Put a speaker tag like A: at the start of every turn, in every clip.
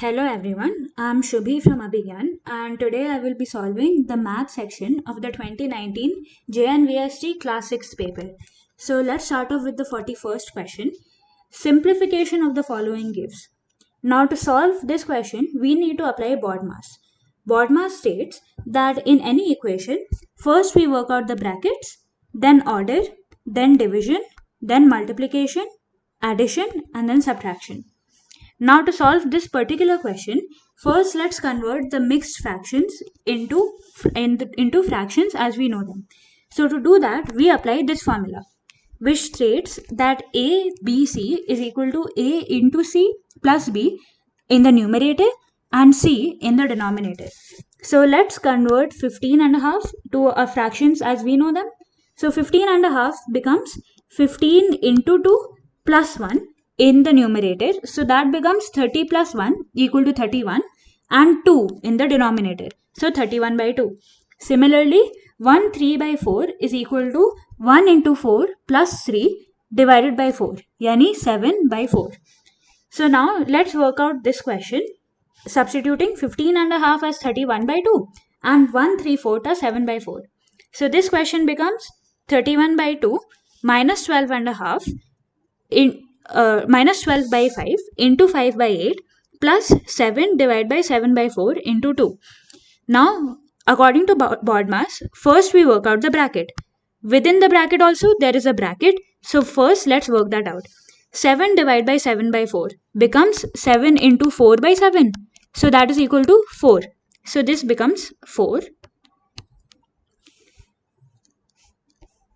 A: Hello everyone, I'm Shubhi from Abhigyan and today I will be solving the math section of the 2019 JNVST Class 6 paper. So let's start off with the 41st question. Simplification of the following gives. Now to solve this question, we need to apply BODMAS. BODMAS states that in any equation, first we work out the brackets, then order, then division, then multiplication, addition and then subtraction. Now to solve this particular question, first let's convert the mixed fractions into fractions as we know them. So to do that, we apply this formula, which states that ABC is equal to A into C plus B in the numerator and C in the denominator. So let's convert 15 and a half to fractions as we know them. So 15 and a half becomes 15 into 2 plus 1 in the numerator. So that becomes 30 plus 1 equal to 31 and 2 in the denominator. So 31 by 2. Similarly, 1 3 by 4 is equal to 1 into 4 plus 3 divided by 4. Yani 7 by 4. So now let's work out this question. Substituting 15 and a half as 31 by 2 and 1 3/4 as 7 by 4. So this question becomes 31 by 2 minus 12 and a half minus 12 by 5 into 5 by 8 plus 7 divided by 7 by 4 into 2. Now, according to BODMAS, first we work out the bracket. Within the bracket also there is a bracket. So first let's work that out. 7 divided by 7 by 4 becomes 7 into 4 by 7. So that is equal to 4. So this becomes 4.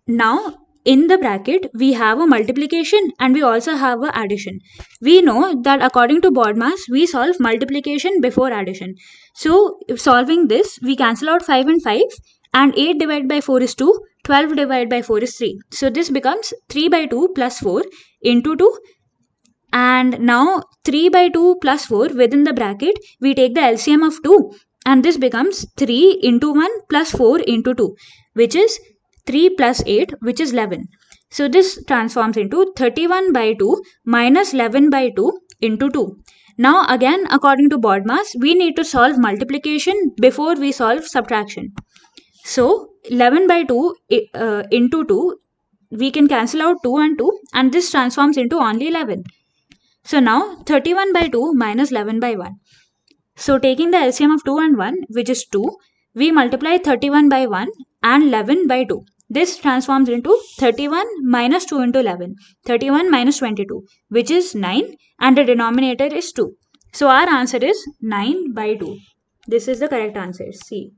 A: Now, in the bracket, we have a multiplication and we also have a addition. We know that according to BODMAS, we solve multiplication before addition. So, solving this, we cancel out 5 and 5 and 8 divided by 4 is 2, 12 divided by 4 is 3. So, this becomes 3 by 2 plus 4 into 2. And now 3 by 2 plus 4 within the bracket, we take the LCM of 2 and this becomes 3 into 1 plus 4 into 2, which is 3 plus 8, which is 11. So this transforms into 31 by 2 minus 11 by 2 into 2. Now again, according to BODMAS, we need to solve multiplication before we solve subtraction. So 11 by 2 into 2, we can cancel out 2 and this transforms into only 11. So now 31 by 2 minus 11 by 1. So taking the LCM of 2 and 1, which is 2, we multiply 31 by 1 and 11 by 2. This transforms into 31 minus 2 into 11. 31 minus 22, which is 9 and the denominator is 2. So our answer is 9 by 2. This is the correct answer, C.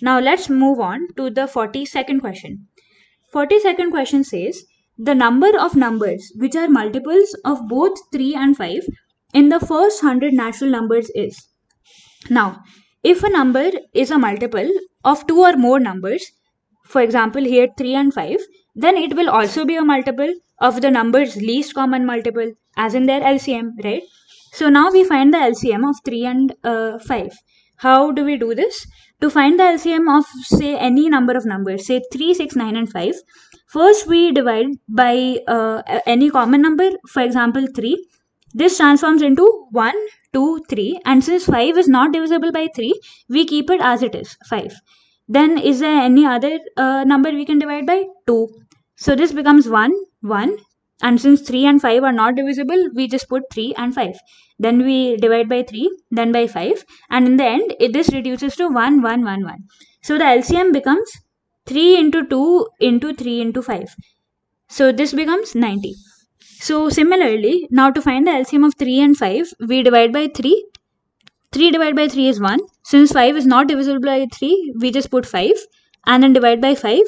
A: Now let's move on to the 42nd question. 42nd question says, the number of numbers which are multiples of both 3 and 5 in the first 100 natural numbers is. Now, if a number is a multiple of 2 or more numbers, for example here 3 and 5, then it will also be a multiple of the number's least common multiple, as in their LCM, right? So now we find the LCM of 3 and 5. How do we do this? To find the LCM of, say, any number of numbers, say 3, 6, 9 and 5, first we divide by any common number, for example 3. This transforms into 1, 2, 3, and since 5 is not divisible by 3, we keep it as it is, 5. Then is there any other number we can divide by? 2. So this becomes 1, 1, and since 3 and 5 are not divisible, we just put 3 and 5. Then we divide by 3, then by 5, and in the end, this reduces to 1, 1, 1, 1. So the LCM becomes 3 into 2 into 3 into 5. So this becomes 90. So similarly, now to find the LCM of 3 and 5, we divide by 3. 3 divided by 3 is 1. Since 5 is not divisible by 3, we just put 5 and then divide by 5.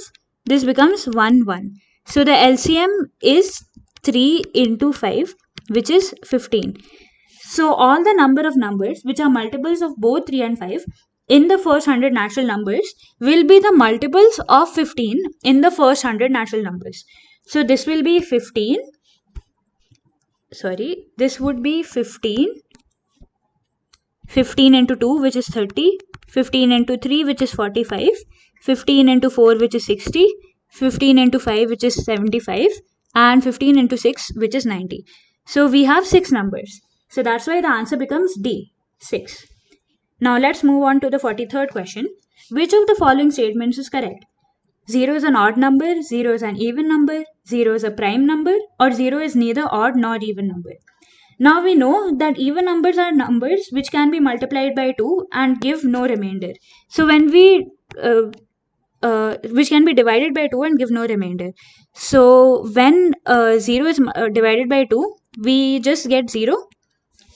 A: This becomes 1, 1. So the LCM is 3 into 5, which is 15. So all the number of numbers which are multiples of both 3 and 5 in the first 100 natural numbers will be the multiples of 15 in the first 100 natural numbers. So this will be 15. This would be 15. 15 into 2, which is 30. 15 into 3, which is 45. 15 into 4, which is 60. 15 into 5, which is 75. And 15 into 6, which is 90. So we have 6 numbers. So that's why the answer becomes D. 6. Now let's move on to the 43rd question. Which of the following statements is correct? 0 is an odd number, 0 is an even number, 0 is a prime number, or 0 is neither odd nor even number. Now we know that even numbers are numbers which can be multiplied by 2 and give no remainder. So when we which can be divided by 2 and give no remainder. So when 0 is divided by 2, we just get 0.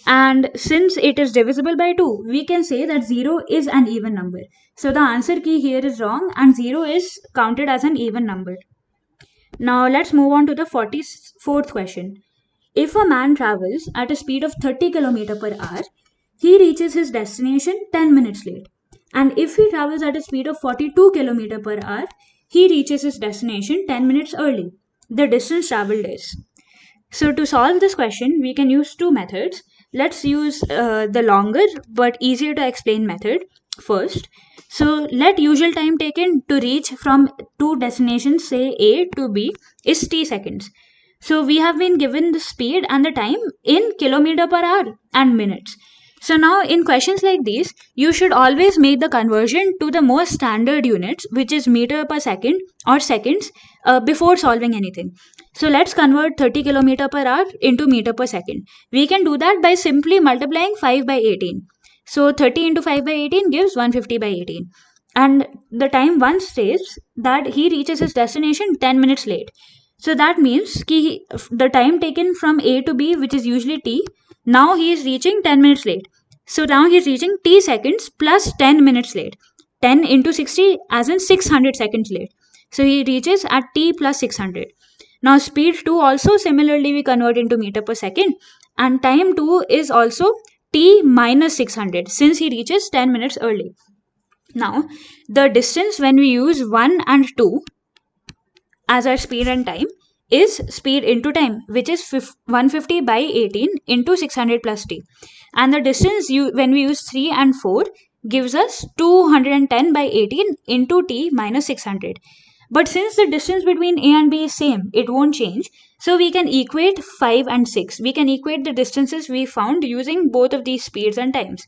A: And since it is divisible by 2, we can say that 0 is an even number. So the answer key here is wrong and 0 is counted as an even number. Now let's move on to the 44th question. If a man travels at a speed of 30 km per hour, he reaches his destination 10 minutes late. And if he travels at a speed of 42 km per hour, he reaches his destination 10 minutes early. The distance traveled is. So to solve this question, we can use two methods. Let's use the longer but easier to explain method first. So let usual time taken to reach from two destinations, say A to B, is t seconds. So we have been given the speed and the time in kilometer per hour and minutes. So now in questions like these, you should always make the conversion to the most standard units, which is meter per second or seconds, before solving anything. So let's convert 30 km per hour into meter per second. We can do that by simply multiplying 5 by 18. So 30 into 5 by 18 gives 150 by 18. And the time once states that he reaches his destination 10 minutes late. So that means the time taken from A to B, which is usually t, now he is reaching 10 minutes late. So now he is reaching t seconds plus 10 minutes late. 10 into 60 as in 600 seconds late. So he reaches at t plus 600. Now speed 2 also similarly we convert into meter per second, and time 2 is also t minus 600 since he reaches 10 minutes early. Now the distance when we use 1 and 2 as our speed and time is speed into time, which is 150 by 18 into 600 plus t. And the distance when we use 3 and 4 gives us 210 by 18 into t minus 600. But since the distance between A and B is same, it won't change. So we can equate 5 and 6. We can equate the distances we found using both of these speeds and times.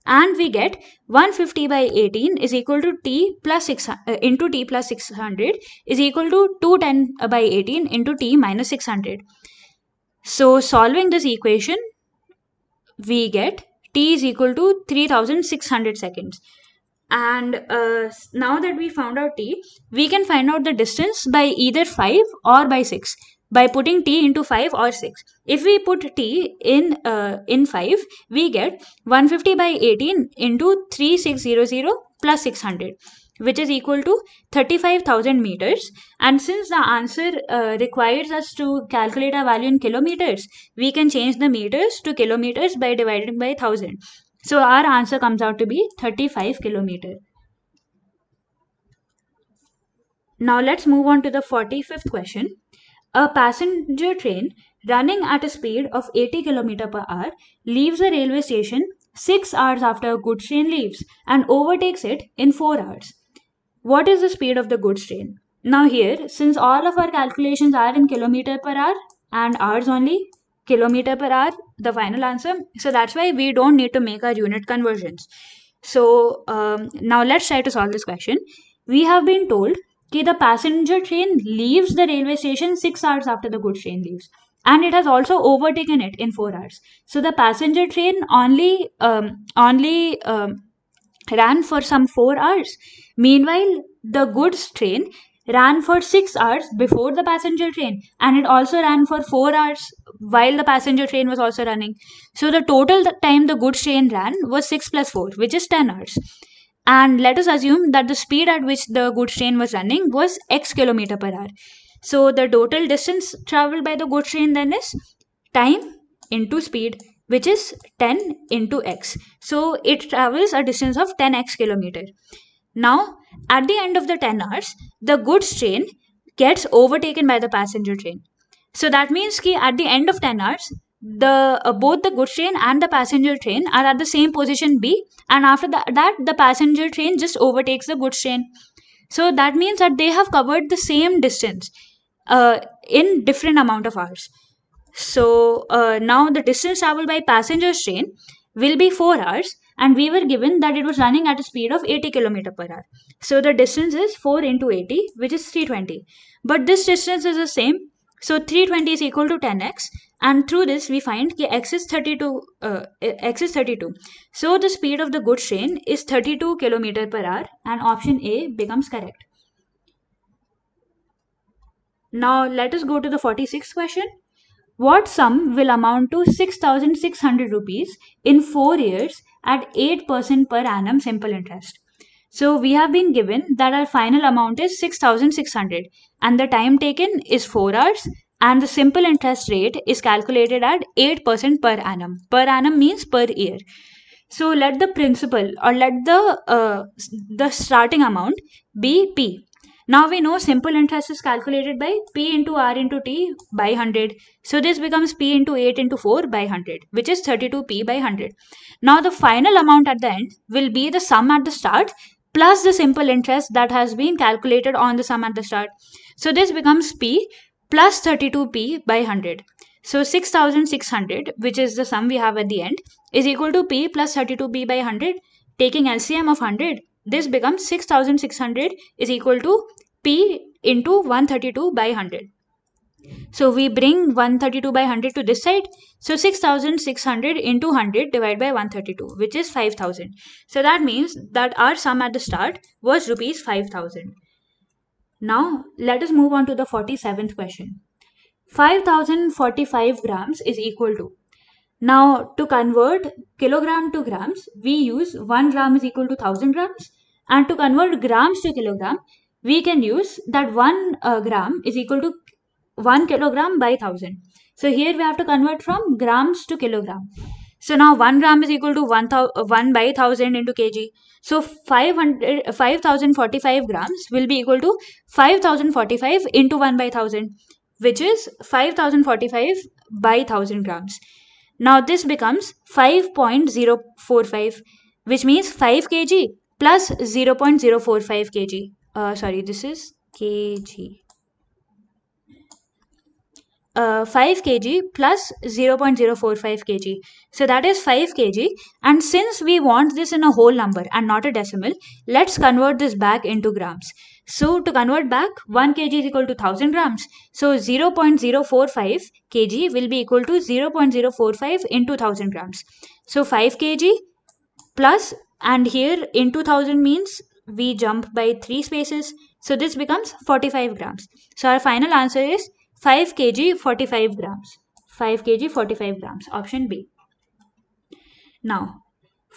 A: And we get 150 by 18 is equal to t plus 6 into t plus 600 is equal to 210 by 18 into t minus 600. So solving this equation, we get t is equal to 3600 seconds. And now that we found out t, we can find out the distance by either 5 or by 6 by putting t into 5 or 6. If we put t in 5, we get 150 by 18 into 3600 plus 600, which is equal to 35,000 meters. And since the answer requires us to calculate a value in kilometers, we can change the meters to kilometers by dividing by 1000. So our answer comes out to be 35 kilometer. Now let's move on to the 45th question. A passenger train running at a speed of 80 km per hour leaves a railway station 6 hours after a goods train leaves and overtakes it in 4 hours. What is the speed of the goods train? Now here, since all of our calculations are in kilometer per hour and hours only, kilometer per hour, the final answer. So that's why we don't need to make our unit conversions. So now let's try to solve this question. We have been told that the passenger train leaves the railway station 6 hours after the goods train leaves, and it has also overtaken it in 4 hours. So the passenger train only ran for some 4 hours. Meanwhile, the goods train ran for 6 hours before the passenger train, and it also ran for 4 hours while the passenger train was also running. So the total time the goods train ran was 6 plus 4, which is 10 hours. And let us assume that the speed at which the goods train was running was x kilometer per hour. So the total distance traveled by the goods train then is time into speed, which is 10 into x. So it travels a distance of 10x kilometer. Now, at the end of the 10 hours, the goods train gets overtaken by the passenger train. So that means that at the end of 10 hours, both the goods train and the passenger train are at the same position B, and after that the passenger train just overtakes the goods train. So that means that they have covered the same distance in different amount of hours. So now the distance traveled by passenger train will be 4 hours, and we were given that it was running at a speed of 80 km per hour. So the distance is 4 into 80, which is 320. But this distance is the same. So 320 is equal to 10x, and through this we find that x is 32. X is 32. So the speed of the goods train is 32 km per hour, and option A becomes correct. Now let us go to the 46th question. What sum will amount to 6,600 rupees in 4 years at 8% per annum simple interest? So we have been given that our final amount is 6,600 and the time taken is 4 hours and the simple interest rate is calculated at 8% per annum. Per annum means per year. So let the principal or let the starting amount be P. Now we know simple interest is calculated by P into R into T by 100. So this becomes P into 8 into 4 by 100, which is 32P by 100. Now the final amount at the end will be the sum at the start plus the simple interest that has been calculated on the sum at the start. So this becomes P plus 32P by 100. So 6,600, which is the sum we have at the end, is equal to P plus 32P by 100. Taking LCM of 100, this becomes 6,600 is equal to P into 132 by 100. So we bring 132 by 100 to this side. So 6,600 into 100 divided by 132, which is 5,000. So that means that our sum at the start was rupees 5,000. Now let us move on to the 47th question. 5,045 grams is equal to. Now to convert kilogram to grams, we use 1 gram is equal to 1000 grams. And to convert grams to kilogram, we can use that 1 gram is equal to 1 kilogram by 1000. So here we have to convert from grams to kilogram. So now 1 gram is equal to 1 by 1000 into kg. So 5,045 grams will be equal to 5,045 into 1 by 1000, which is 5,045 by 1000 grams. Now this becomes 5.045, which means 5 kg plus 0.045 kg. Sorry, this is kg. 5 kg plus 0.045 kg. So that is 5 kg. And since we want this in a whole number and not a decimal, let's convert this back into grams. So to convert back, 1 kg is equal to 1000 grams. So 0.045 kg will be equal to 0.045 into 1000 grams. So 5 kg plus, and here into 1000 means we jump by 3 spaces. So this becomes 45 grams. So our final answer is 5 kg 45 grams. 5 kg 45 grams. Option B. Now,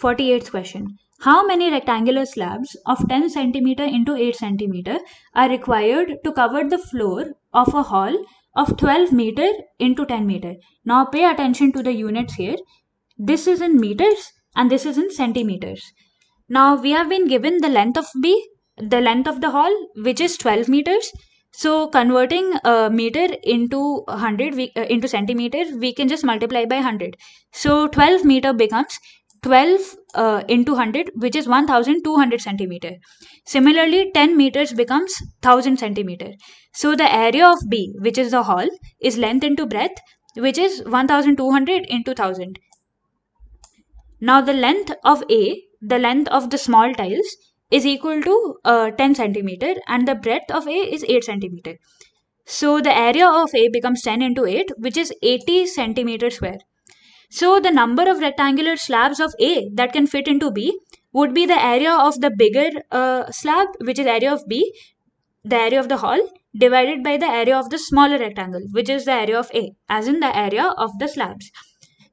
A: 48th question. How many rectangular slabs of 10 centimeter into 8 centimeter are required to cover the floor of a hall of 12 meter into 10 meter? Now pay attention to the units here. This is in meters and this is in centimeters. Now we have been given the length of B, the length of the hall, which is 12 meters. So converting meter into 100 into centimeter, we can just multiply by 100. So 12 meter becomes 12 into 100, which is 1200 centimeter. Similarly, 10 meters becomes 1000 centimeter. So the area of B, which is the hall, is length into breadth, which is 1200 into 1000. Now the length of A, the length of the small tiles, is equal to 10 centimeter and the breadth of A is 8 centimeter. So the area of A becomes 10 into 8, which is 80 centimeter square. So the number of rectangular slabs of A that can fit into B would be the area of the bigger slab, which is area of B, the area of the hall, divided by the area of the smaller rectangle, which is the area of A, as in the area of the slabs.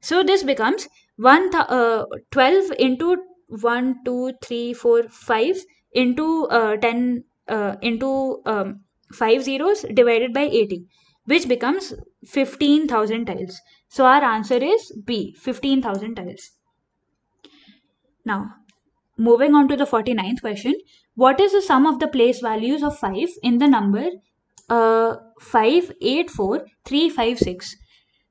A: So this becomes 12 into 1, 2, 3, 4, 5 into 10 into 5 zeros divided by 80, which becomes 15,000 tiles. So our answer is B, 15,000 tiles. Now, moving on to the 49th question. What is the sum of the place values of 5 in the number 584356?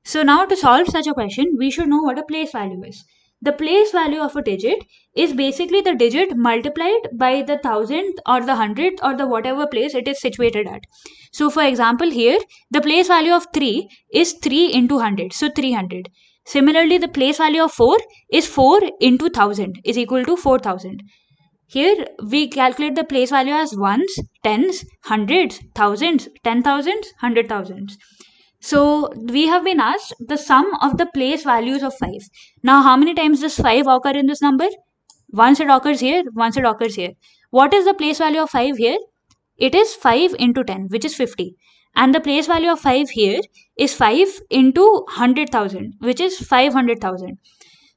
A: So now to solve such a question, we should know what a place value is. The place value of a digit is basically the digit multiplied by the 1000th or the 100th or the whatever place it is situated at. So for example, here the place value of 3 is 3 into 100, so 300. Similarly, the place value of 4 is 4 into 1000 is equal to 4000. Here we calculate the place value as ones, tens, hundreds, thousands, 10,000s, 100,000s. So we have been asked the sum of the place values of 5. Now how many times does 5 occur in this number? Once it occurs here, once it occurs here. What is the place value of 5 here? It is 5 into 10, which is 50. And the place value of 5 here is 5 into 100,000, which is 500,000.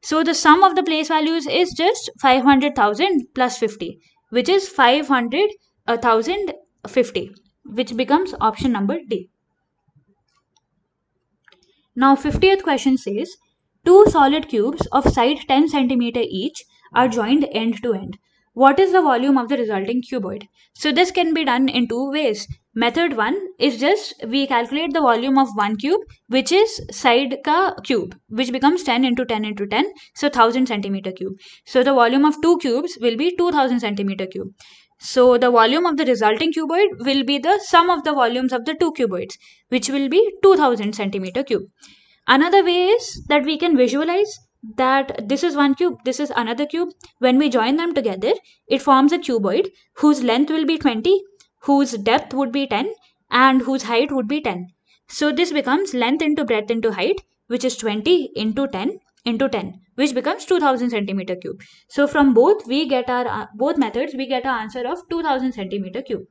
A: So the sum of the place values is just 500,000 plus 50, which is 500,050, which becomes option number D. Now 50th question says, two solid cubes of side 10 centimeter each are joined end to end. What is the volume of the resulting cuboid? So this can be done in two ways. Method 1 is just we calculate the volume of one cube, which is side ka cube, which becomes 10 into 10 into 10, so 1000 centimeter cube. So the volume of two cubes will be 2000 centimeter cube. So the volume of the resulting cuboid will be the sum of the volumes of the two cuboids, which will be 2000 centimeter cube. Another way is that we can visualize that this is one cube, this is another cube. When we join them together, it forms a cuboid whose length will be 20, whose depth would be 10, and whose height would be 10. So this becomes length into breadth into height, which is 20 into 10 into 10, which becomes 2000 centimeter cube. So from both methods, we get our answer of 2000 centimeter cube.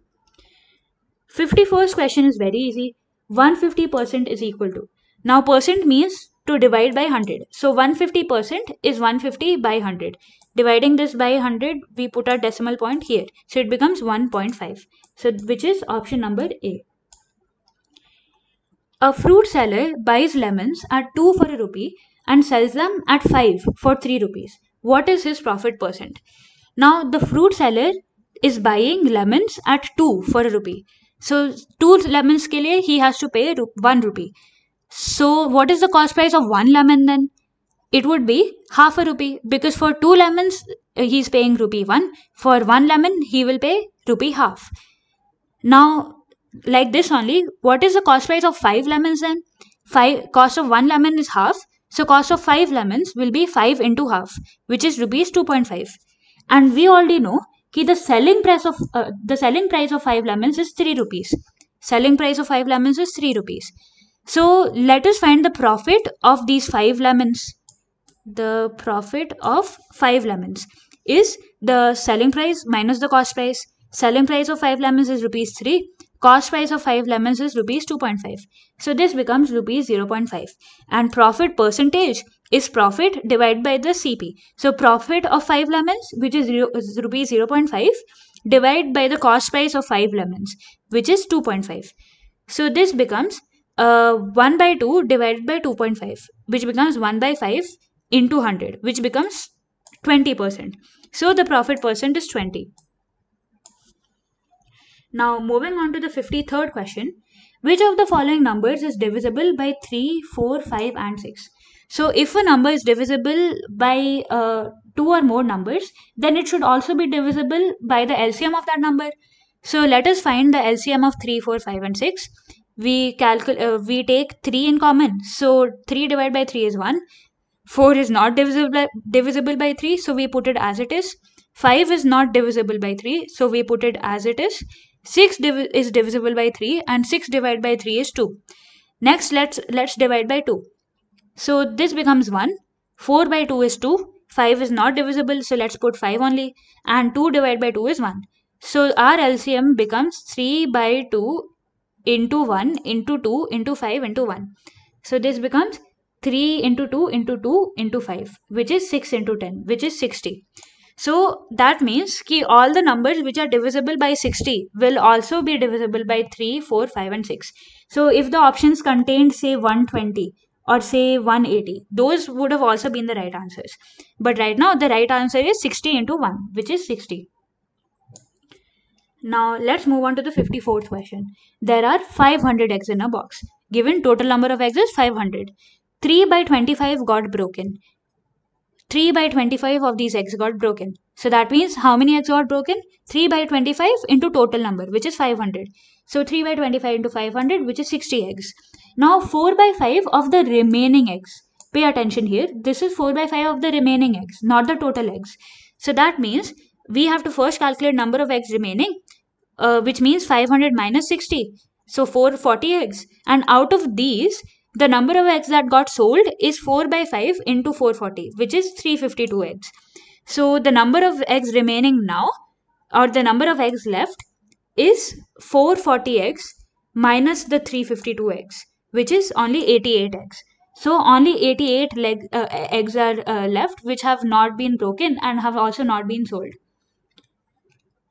A: 51st question is very easy. 150% is equal to. Now percent means to divide by 100. So 150% is 150 by 100. Dividing this by 100, we put our decimal point here. So it becomes 1.5. So which is option number A. A fruit seller buys lemons at 2 for a rupee and sells them at 5 for 3 rupees. What is his profit percent? Now the fruit seller is buying lemons at 2 for a rupee. So 2 lemons ke liye he has to pay 1 rupee. So what is the cost price of 1 lemon then? It would be half a rupee, because for 2 lemons he's paying rupee 1. For 1 lemon he will pay rupee half. Now like this only, what is the cost price of 5 lemons then? Cost of 1 lemon is half. So cost of 5 lemons will be 5 into half, which is rupees 2.5. And we already know that the selling price of 5 lemons is 3 rupees. Selling price of 5 lemons is 3 rupees. So let us find the profit of these 5 lemons. The profit of 5 lemons is the selling price minus the cost price. Selling price of 5 lemons is rupees 3. Cost price of 5 lemons is rupees 2.5. So this becomes rupees 0.5. And profit percentage is profit divided by the CP. So profit of 5 lemons, which is rupees 0.5, divided by the cost price of 5 lemons, which is 2.5. So this becomes 1 by 2 divided by 2.5, which becomes 1 by 5 into 100, which becomes 20%. So the profit percent is 20. Now moving on to the 53rd question. Which of the following numbers is divisible by 3, 4, 5 and 6? So if a number is divisible by 2 or more numbers, then it should also be divisible by the LCM of that number. So let us find the LCM of 3, 4, 5 and 6. We take 3 in common. So 3 divided by 3 is 1. 4 is not divisible by 3, so we put it as it is. 5 is not divisible by 3, so we put it as it is. 6 is divisible by 3 and 6 divided by 3 is 2. Next, let's divide by 2. So this becomes 1. 4 by 2 is 2. 5 is not divisible, so let's put 5 only. And 2 divided by 2 is 1. So our LCM becomes 3 by 2 into 1 into 2 into 5 into 1. So this becomes 3 into 2 into 2 into 5, which is 6 into 10, which is 60. So that means that all the numbers which are divisible by 60 will also be divisible by 3, 4, 5 and 6. So if the options contained say 120 or say 180, those would have also been the right answers. But right now the right answer is 60 into 1, which is 60. Now let's move on to the 54th question. There are 500 eggs in a box. Given total number of eggs is 500. 3 by 25 got broken. 3 by 25 of these eggs got broken. So that means how many eggs got broken? 3 by 25 into total number, which is 500. So 3 by 25 into 500, which is 60 eggs. Now 4 by 5 of the remaining eggs. pay attention here. This is 4 by 5 of the remaining eggs, not the total eggs. So that means we have to first calculate number of eggs remaining, which means 500 minus 60. So 440 eggs. And out of these, the number of eggs that got sold is 4 by 5 into 440, which is 352 eggs. So the number of eggs remaining now, or the number of eggs left, is 440 eggs minus the 352 eggs, which is only 88 eggs. So only 88 eggs are left, which have not been broken and have also not been sold.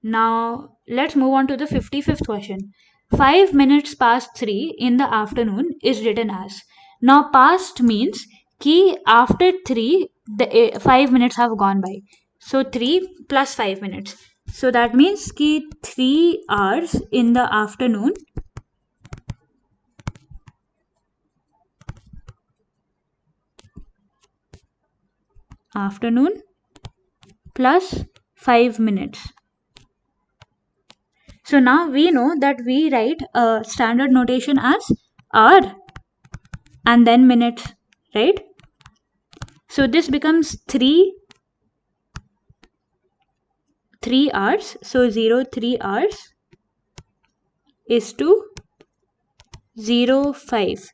A: Now let's move on to the 55th question. 5 minutes past 3 in the afternoon is written as. Now past means ki after 3 the 5 minutes have gone by. So 3 plus 5 minutes. So that means ki 3 hours in the afternoon plus 5 minutes. So now we know that we write a standard notation as hour and then minutes, right? So this becomes 3 hours. So 3 hours is to 5.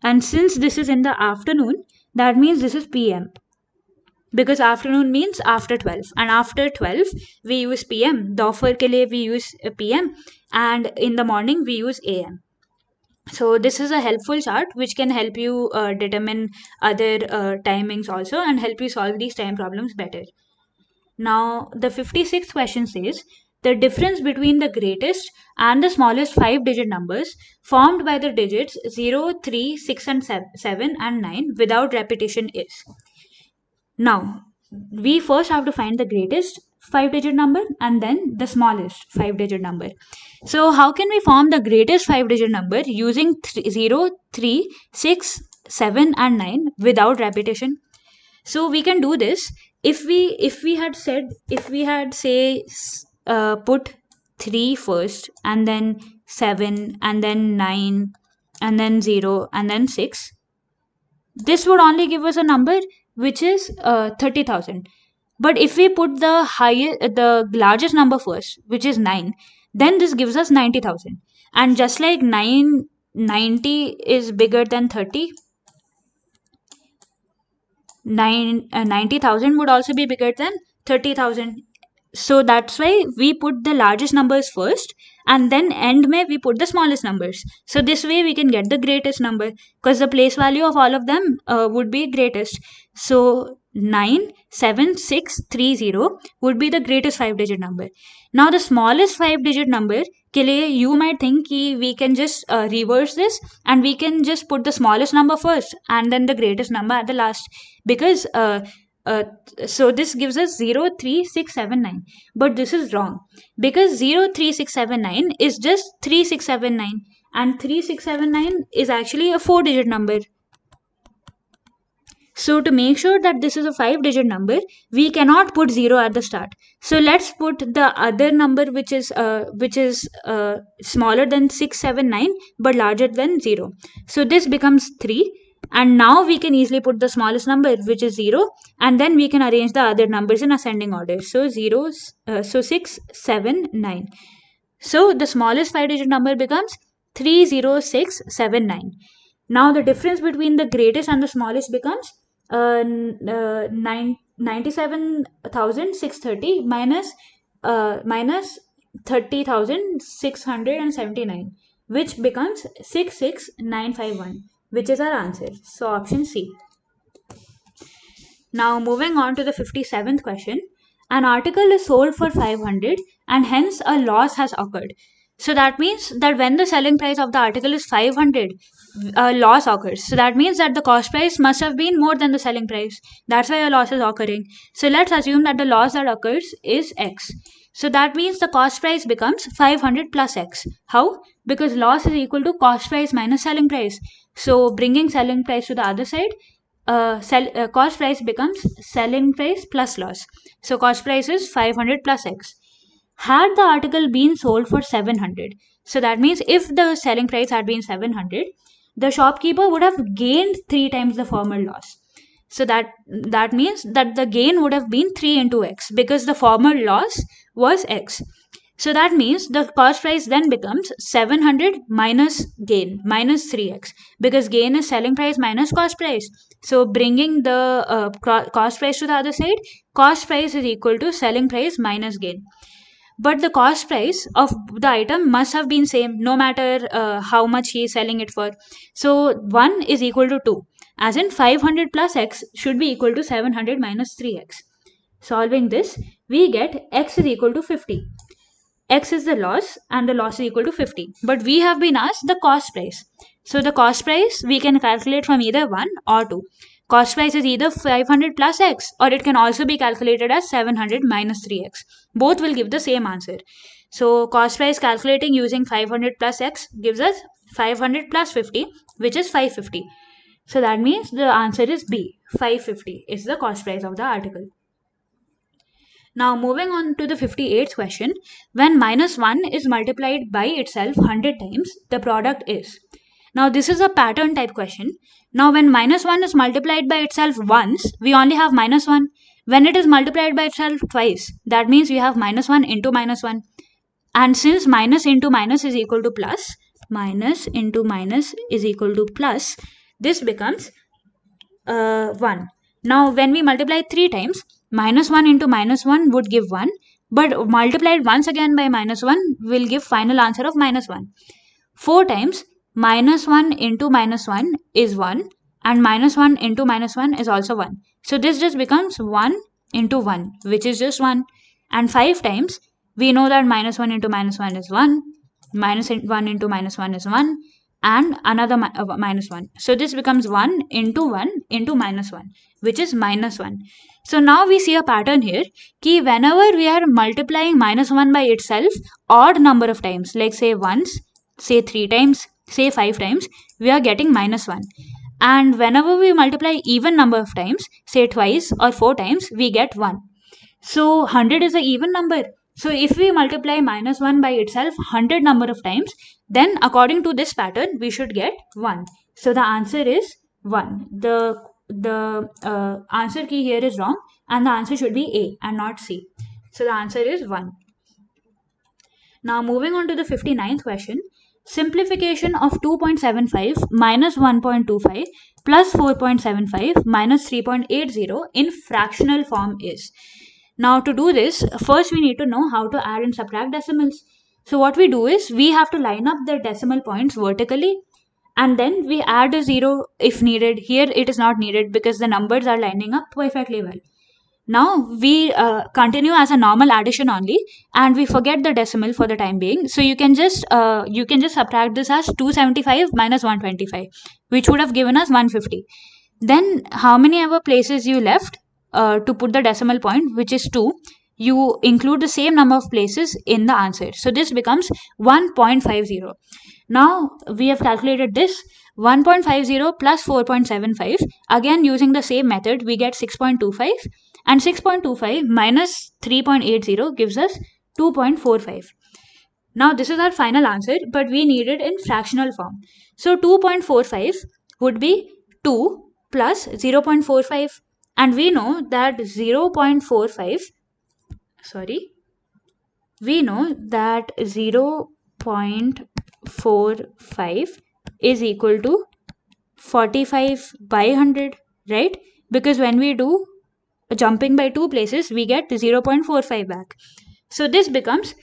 A: And since this is in the afternoon, that means this is PM. Because afternoon means after 12, and after 12 we use PM. Dofer ke liye we use PM, and in the morning we use AM. So this is a helpful chart which can help you determine other timings also and help you solve these time problems better. Now the 56th question says the difference between the greatest and the smallest 5-digit numbers formed by the digits 0, 3, 6 and 7 and 9 without repetition is. Now, we first have to find the greatest 5-digit number and then the smallest 5-digit number. So, how can we form the greatest 5-digit number using 0, 3, 6, 7 and 9 without repetition? So, we can do this if we had say put 3 first and then 7 and then 9 and then 0 and then 6. This would only give us a number which is 30,000. But if we put the largest number first, which is 9, then this gives us 90,000. And just like 90 is bigger than 30, 90,000 would also be bigger than 30,000. So that's why we put the largest numbers first and then end mein we put the smallest numbers. So this way we can get the greatest number because the place value of all of them would be greatest. So 97630 would be the greatest 5-digit number. Now the smallest 5-digit number ke liye you might think ki we can just reverse this and we can just put the smallest number first and then the greatest number at the last, because so this gives us 03679, but this is wrong because 03679 is just 3679 and 3679 is actually a 4-digit number. So to make sure that this is a 5-digit number, we cannot put 0 at the start. So let's put the other number which is smaller than 679 but larger than 0. So this becomes 3. And now we can easily put the smallest number, which is 0, and then we can arrange the other numbers in ascending order. So 6, 7, 9. So the smallest 5-digit number becomes 30679. Now the difference between the greatest and the smallest becomes 97,630 minus 30,679, which becomes 66951. Which is our answer. So option C. Now moving on to the 57th question. An article is sold for 500 and hence a loss has occurred. So that means that when the selling price of the article is 500, a loss occurs. So that means that the cost price must have been more than the selling price. That's why a loss is occurring. So let's assume that the loss that occurs is X. So that means the cost price becomes 500 plus X. How? Because loss is equal to cost price minus selling price. So bringing selling price to the other side, cost price becomes selling price plus loss. So cost price is 500 plus X. Had the article been sold for 700, so that means if the selling price had been 700, the shopkeeper would have gained 3 times the former loss. So that means that the gain would have been 3 into x, because the former loss was x. So that means the cost price then becomes 700 minus gain minus 3x, because gain is selling price minus cost price. So bringing the cost price to the other side, cost price is equal to selling price minus gain. But the cost price of the item must have been same no matter how much he is selling it for. So 1 is equal to 2, as in 500 plus x should be equal to 700 minus 3x. Solving this, we get x is equal to 50. X is the loss and the loss is equal to 50. But we have been asked the cost price. So the cost price we can calculate from either 1 or 2. Cost price is either 500 plus x, or it can also be calculated as 700 minus 3x. Both will give the same answer. So cost price calculating using 500 plus x gives us 500 plus 50, which is 550. So that means the answer is B. 550 is the cost price of the article. Now moving on to the 58th question, when minus 1 is multiplied by itself 100 times, the product is. Now this is a pattern type question. Now when minus 1 is multiplied by itself once, we only have minus 1. When it is multiplied by itself twice, that means we have minus 1 into minus 1. And since minus into minus is equal to plus, minus into minus is equal to plus, this becomes 1. Now when we multiply 3 times, minus 1 into minus 1 would give 1, but multiplied once again by minus 1 will give final answer of minus 1. 4 times, minus 1 into minus 1 is 1, and minus 1 into minus 1 is also 1. So this just becomes 1 into 1, which is just 1. And 5 times, we know that minus 1 into minus 1 is 1, minus 1 into minus 1 is 1, and another minus 1. So this becomes 1 into minus 1, which is minus 1. So now we see a pattern here, कि whenever we are multiplying minus 1 by itself odd number of times, like say once, say 3 times, say 5 times, we are getting minus 1. And whenever we multiply even number of times, say twice or 4 times, we get 1. So 100 is an even number. So if we multiply minus 1 by itself 100 number of times, then according to this pattern, we should get 1. So the answer is 1. The answer key here is wrong, and the answer should be A and not C. So the answer is 1. Now moving on to the 59th question. Simplification of 2.75 minus 1.25 plus 4.75 minus 3.80 in fractional form is. Now to do this, first we need to know how to add and subtract decimals. So what we do is, we have to line up the decimal points vertically, and then we add a 0 if needed. Here it is not needed because the numbers are lining up perfectly well. Now we continue as a normal addition only, and we forget the decimal for the time being. So you can just subtract this as 275 minus 125, which would have given us 150. Then how many ever places you left to put the decimal point, which is 2, you include the same number of places in the answer. So this becomes 1.50. Now we have calculated this. 1.50 plus 4.75, again using the same method, we get 6.25, and 6.25 minus 3.80 gives us 2.45. Now this is our final answer, but we need it in fractional form. So 2.45 would be 2 plus 0.45, and we know that 0.45 is equal to 45 by 100, right? Because when we do jumping by 2 places, we get 0.45 back. So this becomes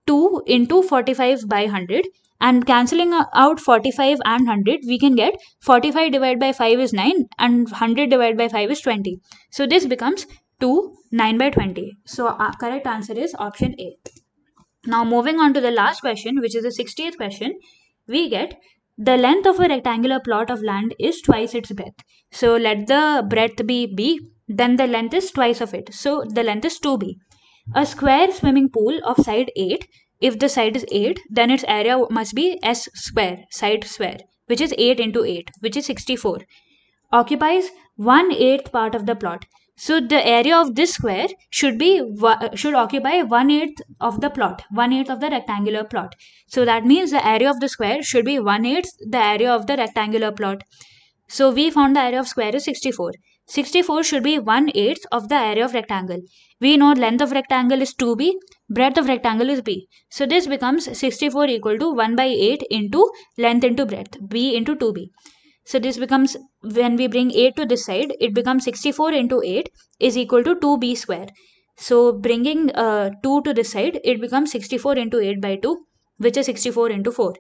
A: 2 into 45 by 100, and cancelling out 45 and 100, we can get 45 divided by 5 is 9, and 100 divided by 5 is 20. So this becomes 2, 9 by 20. So our correct answer is option A. Now moving on to the last question, which is the 60th question, we get the length of a rectangular plot of land is twice its breadth. So let the breadth be B, then the length is twice of it. So the length is 2B. A square swimming pool of side 8, if the side is 8, then its area must be S square, side square, which is 8 into 8, which is 64. Occupies 1/8 part of the plot. So the area of this square should occupy 1/8 of the plot, 1/8 of the rectangular plot. So that means the area of the square should be 1/8 the area of the rectangular plot. So we found the area of square is 64. 64 should be 1/8 of the area of rectangle. We know length of rectangle is 2b, breadth of rectangle is b. So this becomes 64 equal to 1/8 into length into breadth, b into 2b. So this becomes, when we bring 8 to this side, it becomes 64 into 8 is equal to 2b square. So bringing 2 to this side, it becomes 64 into 8 by 2, which is 64 into 4.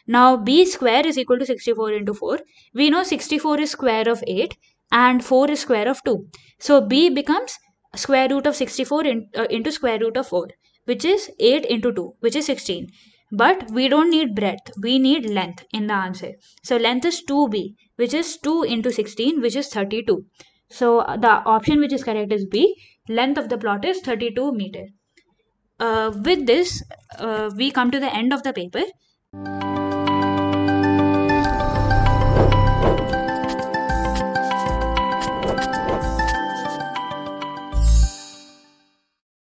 A: Now b square is equal to 64 into 4. We know 64 is square of 8 and 4 is square of 2. So b becomes square root of 64 into square root of 4, which is 8 into 2, which is 16. But we don't need breadth, we need length in the answer. So length is 2b, which is 2 into 16, which is 32. So the option which is correct is B. Length of the plot is 32 meter. With this, we come to the end of the paper.